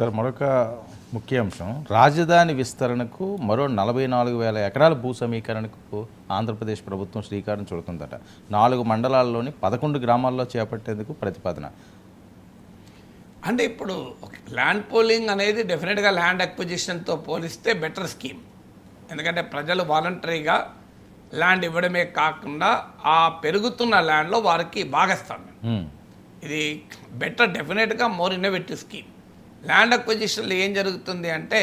Sir మరొక ముఖ్య అంశం రాజధాని విస్తరణకు మరో 44,000 ఎకరాల భూ సమీకరణకు ఆంధ్రప్రదేశ్ ప్రభుత్వం శ్రీకారం చుడుతుందట. 4 మండలాల్లోని 11 గ్రామాల్లో చేపట్టేందుకు ప్రతిపాదన. అంటే ఇప్పుడు ల్యాండ్ పోలింగ్ అనేది డెఫినెట్గా ల్యాండ్ అక్విజిషన్తో పోలిస్తే బెటర్ స్కీమ్. ఎందుకంటే ప్రజలు వాలంటరీగా ల్యాండ్ ఇవ్వడమే కాకుండా ఆ పెరుగుతున్న ల్యాండ్లో వారికి భాగస్వామ్యం. ఇది బెటర్, డెఫినెట్గా మోర్ ఇన్నోవేటివ్ స్కీమ్. ల్యాండ్ అక్విజిషన్లో ఏం జరుగుతుంది అంటే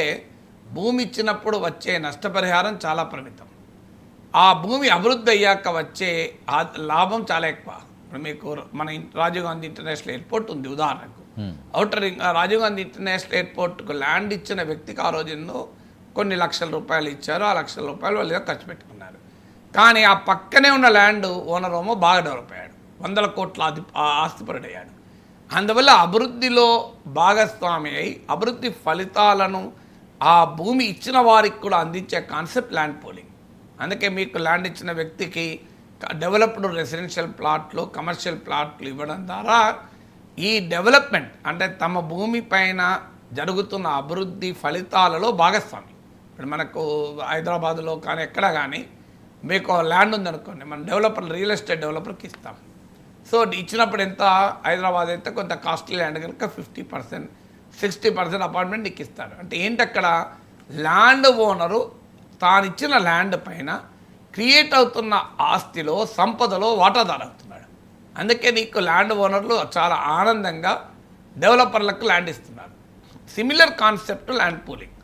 భూమి ఇచ్చినప్పుడు వచ్చే నష్టపరిహారం చాలా పరిమితం. ఆ భూమి అభివృద్ధి అయ్యాక వచ్చే లాభం చాలా ఎక్కువ. ఇప్పుడు మీకు మన రాజీవ్ గాంధీ ఇంటర్నేషనల్ ఎయిర్పోర్ట్ ఉంది ఉదాహరణకు. అవుటర్ రాజీవ్ గాంధీ ఇంటర్నేషనల్ ఎయిర్పోర్ట్కు ల్యాండ్ ఇచ్చిన వ్యక్తికి ఆ రోజు కొన్ని లక్షల రూపాయలు ఇచ్చారు. ఆ లక్షల రూపాయలు వాళ్ళు ఖర్చు పెట్టుకున్నారు. కానీ ఆ పక్కనే ఉన్న ల్యాండ్ ఓనర్ ఏమో బాగా డెవలప్ అయ్యాడు, 100 కోట్ల ఆస్తిపరుడయ్యాడు. అందువల్ల అభివృద్ధిలో భాగస్వామి అయి అభివృద్ధి ఫలితాలను ఆ భూమి ఇచ్చిన వారికి కూడా అందించే కాన్సెప్ట్ ల్యాండ్ పోలింగ్. అందుకే మీకు ల్యాండ్ ఇచ్చిన వ్యక్తికి డెవలప్డ్ రెసిడెన్షియల్ ప్లాట్లు, కమర్షియల్ ప్లాట్లు ఇవ్వడం ద్వారా ఈ డెవలప్మెంట్ అంటే తమ భూమి పైన జరుగుతున్న అభివృద్ధి ఫలితాలలో భాగస్వామి. ఇప్పుడు మనకు హైదరాబాద్లో కానీ ఎక్కడ కానీ మీకు ల్యాండ్ ఉందనుకోండి, మనం డెవలపర్ రియల్ ఎస్టేట్ డెవలపర్కి ఇస్తాం. సో ఇచ్చినప్పుడు ఎంత, హైదరాబాద్ అయితే కొంత కాస్ట్లీ ల్యాండ్ కనుక 50%, 60% అపార్ట్మెంట్ నీకు ఇస్తారు. అంటే ఏంటి, అక్కడ ల్యాండ్ ఓనరు తాను ఇచ్చిన ల్యాండ్ పైన క్రియేట్ అవుతున్న ఆస్తిలో, సంపదలో వాటాదారు అవుతున్నాడు. అందుకే నీకు ల్యాండ్ ఓనర్లు చాలా ఆనందంగా డెవలపర్లకు ల్యాండ్ ఇస్తున్నారు. Similar concept land pooling.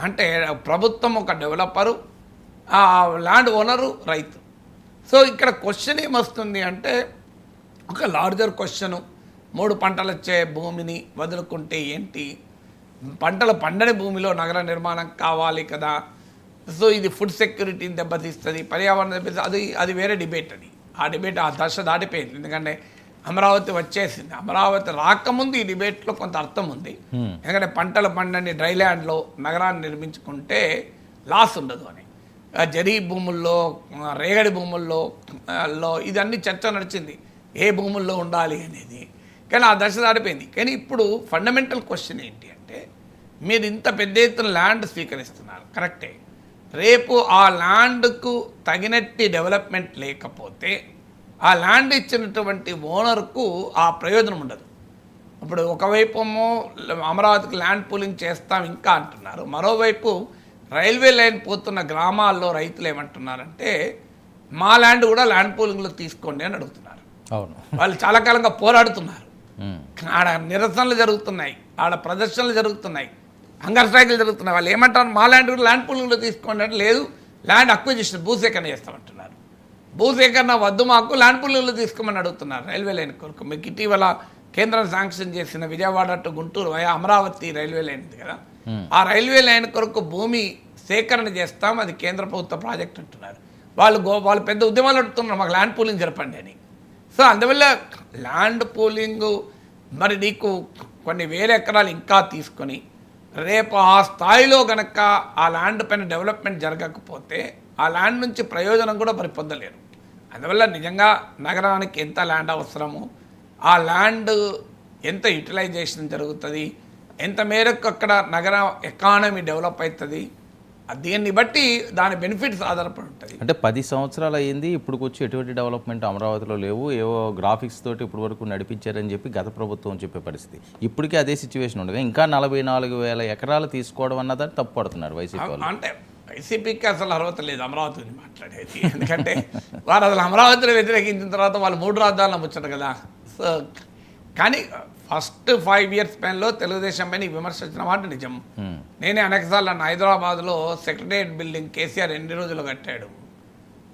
అంటే ప్రభుత్వం ఒక డెవలపరు, ల్యాండ్ ఓనరు రైతు. సో ఇక్కడ క్వశ్చన్ ఏమొస్తుంది అంటే, ఒక లార్జర్ క్వశ్చను, 3 పంటలు వచ్చే భూమిని వదులుకుంటే ఏంటి, పంటలు పండని భూమిలో నగర నిర్మాణం కావాలి కదా. సో ఇది ఫుడ్ సెక్యూరిటీని దెబ్బతీస్తుంది, పర్యావరణం దెబ్బతీస్తుంది. అది వేరే డిబేట్. ఆ డిబేట్ ఆ దశ దాటిపోయింది. ఎందుకంటే అమరావతి వచ్చేసింది. అమరావతి రాకముందు ఈ డిబేట్లో కొంత అర్థం ఉంది. ఎందుకంటే పంటలు పండని డ్రై ల్యాండ్లో నగరాన్ని నిర్మించుకుంటే లాస్ ఉండదు అని. జరీ భూముల్లో, రేగడి భూముల్లో ఇదన్నీ చర్చ నడిచింది, ఏ భూముల్లో ఉండాలి అనేది. కానీ ఆ దశ దాటిపోయింది. కానీ ఇప్పుడు ఫండమెంటల్ క్వశ్చన్ ఏంటి అంటే, మీరు ఇంత పెద్ద ఎత్తున ల్యాండ్ స్వీకరిస్తున్నారు, కరెక్టే. రేపు ఆ ల్యాండ్కు తగినట్టి డెవలప్మెంట్ లేకపోతే ఆ ల్యాండ్ ఇచ్చినటువంటి ఓనర్కు ఆ ప్రయోజనం ఉండదు. ఇప్పుడు ఒకవైపు అమరావతికి ల్యాండ్ పూలింగ్ చేస్తాం ఇంకా అంటున్నారు, మరోవైపు రైల్వే లైన్ పోతున్న గ్రామాల్లో రైతులు ఏమంటున్నారంటే, మా ల్యాండ్ కూడా ల్యాండ్ పూలింగ్లో తీసుకోండి అని అడుగుతున్నారు. అవును, వాళ్ళు చాలా కాలంగా పోరాడుతున్నారు. ఆడ నిరసనలు జరుగుతున్నాయి, ఆడ ప్రదర్శనలు జరుగుతున్నాయి, హంగర్ స్ట్రైకులు జరుగుతున్నాయి. వాళ్ళు ఏమంటారు, మా ల్యాండ్ కూడా ల్యాండ్ పూలింగ్లో తీసుకోండి అంటే, లేదు ల్యాండ్ అక్విజిషన్ భూసేకరణ చేస్తామంటున్నారు. భూసేకరణ వద్దు, మాకు ల్యాండ్ పూలింగ్లో తీసుకోమని అడుగుతున్నారు రైల్వే లైన్ కొరకు. మీకు ఇటీవల కేంద్రం శాంక్షన్ చేసిన Vijayawada to Guntur via Amaravati railway line ఉంది కదా, ఆ రైల్వే లైన్ కొరకు భూమి సేకరణ చేస్తాం, అది కేంద్ర ప్రభుత్వ ప్రాజెక్ట్ అంటున్నారు. వాళ్ళు పెద్ద ఉద్యమాలు అడుగుతున్నారు, మాకు ల్యాండ్ పూలింగ్ జరపండి అని. సో అందువల్ల ల్యాండ్ పూలింగ్ మరి నీకు కొన్ని వేల ఎకరాలు ఇంకా తీసుకొని రేపు ఆ స్థాయిలో కనుక ఆ ల్యాండ్ పైన డెవలప్మెంట్ జరగకపోతే ఆ ల్యాండ్ నుంచి ప్రయోజనం కూడా మరి పొందలేరు. అందువల్ల నిజంగా నగరానికి ఎంత ల్యాండ్ అవసరము, ఆ ల్యాండ్ ఎంత యూటిలైజేషన్ జరుగుతుంది, ఎంత మేరకు అక్కడ నగర ఎకానమీ డెవలప్ అవుతుంది, దీన్ని బట్టి దాని బెనిఫిట్స్ ఆధారపడి ఉంటుంది. అంటే 10 సంవత్సరాలు అయ్యింది, ఇప్పుడు వచ్చి ఎటువంటి డెవలప్మెంట్ అమరావతిలో లేవు, ఏవో గ్రాఫిక్స్ తోటి ఇప్పుడు వరకు నడిపించారని చెప్పి గత ప్రభుత్వం చెప్పే పరిస్థితి. ఇప్పటికే అదే సిచ్యువేషన్ ఉండగా ఇంకా 44,000 ఎకరాలు తీసుకోవడం అన్నదాన్ని తప్పు పడుతున్నారు వైసీపీ వాళ్ళు. అంటే వైసీపీకి అసలు అర్హత లేదు అమరావతి గురించి మాట్లాడేది. ఎందుకంటే వారు అసలు అమరావతిని వ్యతిరేకించిన తర్వాత వాళ్ళు 3 రాజధానులు ముచ్చట కదా. సో కానీ ఫస్ట్ 5 ఇయర్స్ స్పాన్లో తెలుగుదేశం పైన విమర్శ వచ్చిన మాట నిజం. నేనే అనేకసార్లు అన్న, హైదరాబాద్లో సెక్రటేరియట్ బిల్డింగ్ కేసీఆర్ 2 రోజులు కట్టాడు.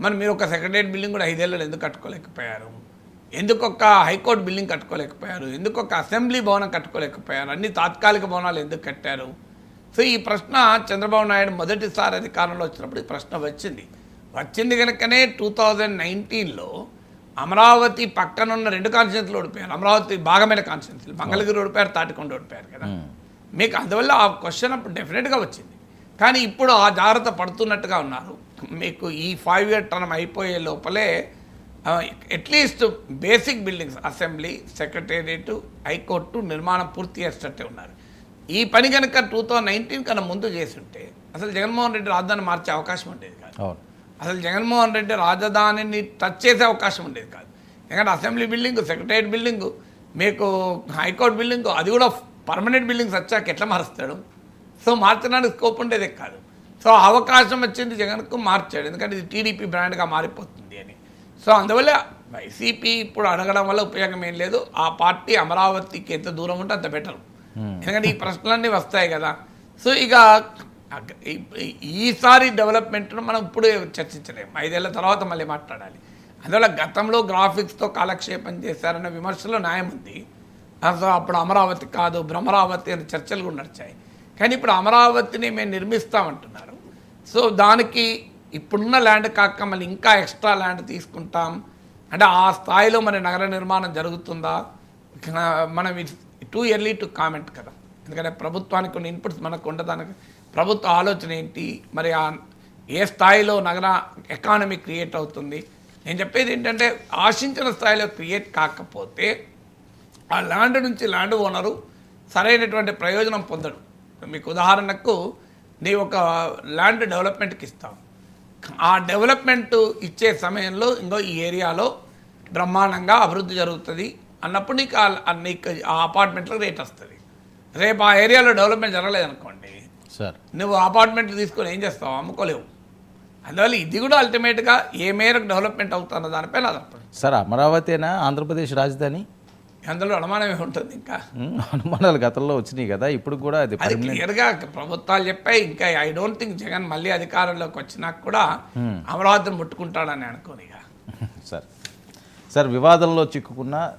మరి మీరు ఒక సెక్రటేరియట్ బిల్డింగ్ కూడా 5 ఏళ్ళు ఎందుకు కట్టుకోలేకపోయారు? ఎందుకు ఒక హైకోర్టు బిల్డింగ్ కట్టుకోలేకపోయారు? ఎందుకు ఒక అసెంబ్లీ భవనం కట్టుకోలేకపోయారు? అన్ని తాత్కాలిక భవనాలు ఎందుకు కట్టారు? సో ఈ ప్రశ్న చంద్రబాబు నాయుడు మొదటిసారి అధికారంలో వచ్చినప్పుడు ఈ ప్రశ్న వచ్చింది కనుకనే 2019లో అమరావతి పక్కనున్న 2 కాన్స్టిట్యున్సీలు ఓడిపోయారు. అమరావతి భాగమైన కాన్స్టిట్యున్సీలు, మంగళగిరి ఓడిపోయారు, తాటికొండ ఓడిపోయారు కదా. మీకు అందువల్ల ఆ క్వశ్చన్ అప్పుడు డెఫినెట్గా వచ్చింది. కానీ ఇప్పుడు ఆ జాగ్రత్త పడుతున్నట్టుగా ఉన్నారు. మీకు ఈ 5 ఇయర్ టర్మ్ అయిపోయే లోపలే at least basic buildings, assembly, secretariat, high court నిర్మాణం పూర్తి చేసేటట్టే ఉన్నారు. ఈ పని కనుక 2019 కన్నా ముందు చేస్తుంటే అసలు జగన్మోహన్ రెడ్డి రాజధాని మార్చే అవకాశం ఉండేది కాదు. అవును. అసలు జగన్మోహన్ రెడ్డి రాజధానిని టచ్ చేసే అవకాశం ఉండేది కాదు. ఎందుకంటే అసెంబ్లీ బిల్డింగ్, సెక్రటరియట్ బిల్డింగ్, మీకు హైకోర్టు బిల్డింగ్, అది కూడా పర్మనెంట్ బిల్డింగ్స్ వచ్చాక ఎట్లా మారుస్తాడు? సో మార్చడానికి స్కోప్ ఉండేదే కాదు. సో అవకాశం వచ్చింది జగన్కు, మార్చాడు. ఎందుకంటే ఇది టీడీపీ బ్రాండ్గా మారిపోతుంది అని. సో అందువల్ల వైసీపీ ఇప్పుడు అడగడం వల్ల ఉపయోగం ఏం లేదు. ఆ పార్టీ అమరావతికి ఎంత దూరం ఉంటే అంత బెటర్. ఎందుకంటే ఈ ప్రశ్నలన్నీ వస్తాయి కదా. సో ఇక ఈసారి డెవలప్మెంట్ను మనం ఇప్పుడు చర్చించలేము, 5 ఏళ్ల తర్వాత మళ్ళీ మాట్లాడాలి. అందువల్ల గతంలో గ్రాఫిక్స్తో కాలక్షేపం చేశారన్న విమర్శలో న్యాయం ఉంది. అసలు అప్పుడు అమరావతి కాదు భ్రమరావతి అనే చర్చలు కూడా నడిచాయి. కానీ ఇప్పుడు అమరావతిని మేము నిర్మిస్తామంటున్నారు. సో దానికి ఇప్పుడున్న ల్యాండ్ కాక మళ్ళీ ఇంకా ఎక్స్ట్రా ల్యాండ్ తీసుకుంటాం అంటే ఆ స్థాయిలో మరి నగర నిర్మాణం జరుగుతుందా? మనం టూ ఎర్లీ టు కామెంట్ కదా. ఎందుకంటే ప్రభుత్వానికి కొన్ని ఇన్పుట్స్ మనకు ఉండదానికి ప్రభుత్వ ఆలోచన ఏంటి, మరి ఏ స్థాయిలో నగర ఎకానమీ క్రియేట్ అవుతుంది. నేను చెప్పేది ఏంటంటే ఆశించిన స్థాయిలో క్రియేట్ కాకపోతే ఆ ల్యాండ్ నుంచి ల్యాండ్ ఓనరు సరైనటువంటి ప్రయోజనం పొందడు. మీకు ఉదాహరణకు నీ ఒక ల్యాండ్ డెవలప్మెంట్కి ఇస్తాం, ఆ డెవలప్మెంట్ ఇచ్చే సమయంలో ఇంకో ఈ ఏరియాలో బ్రహ్మాండంగా అభివృద్ధి జరుగుతుంది అన్నప్పుడు నీకు ఆ అపార్ట్మెంట్లో రేట్ వస్తుంది. రేపు ఆ ఏరియాలో డెవలప్మెంట్ జరగలేదనుకోండి, సార్ నువ్వు అపార్ట్మెంట్లు తీసుకొని ఏం చేస్తావు? అమ్ముకోలేవు. అందువల్ల ఇది కూడా అల్టిమేట్గా ఏ మేరకు డెవలప్మెంట్ అవుతుందో దానిపైన ఆధారపడి. సార్ అమరావతినా ఆంధ్రప్రదేశ్ రాజధాని? అందులో అనుమానమే ఉంటుంది. ఇంకా అనుమానాలు గతంలో వచ్చినాయి కదా, ఇప్పుడు కూడా అది అది క్లియర్గా ప్రభుత్వాలు చెప్పాయి. ఇంకా ఐ డోంట్ థింక్ జగన్ మళ్ళీ అధికారంలోకి వచ్చినా కూడా అమరావతిని ముట్టుకుంటాడని అనుకోనిగా. సార్ వివాదంలో చిక్కుకున్న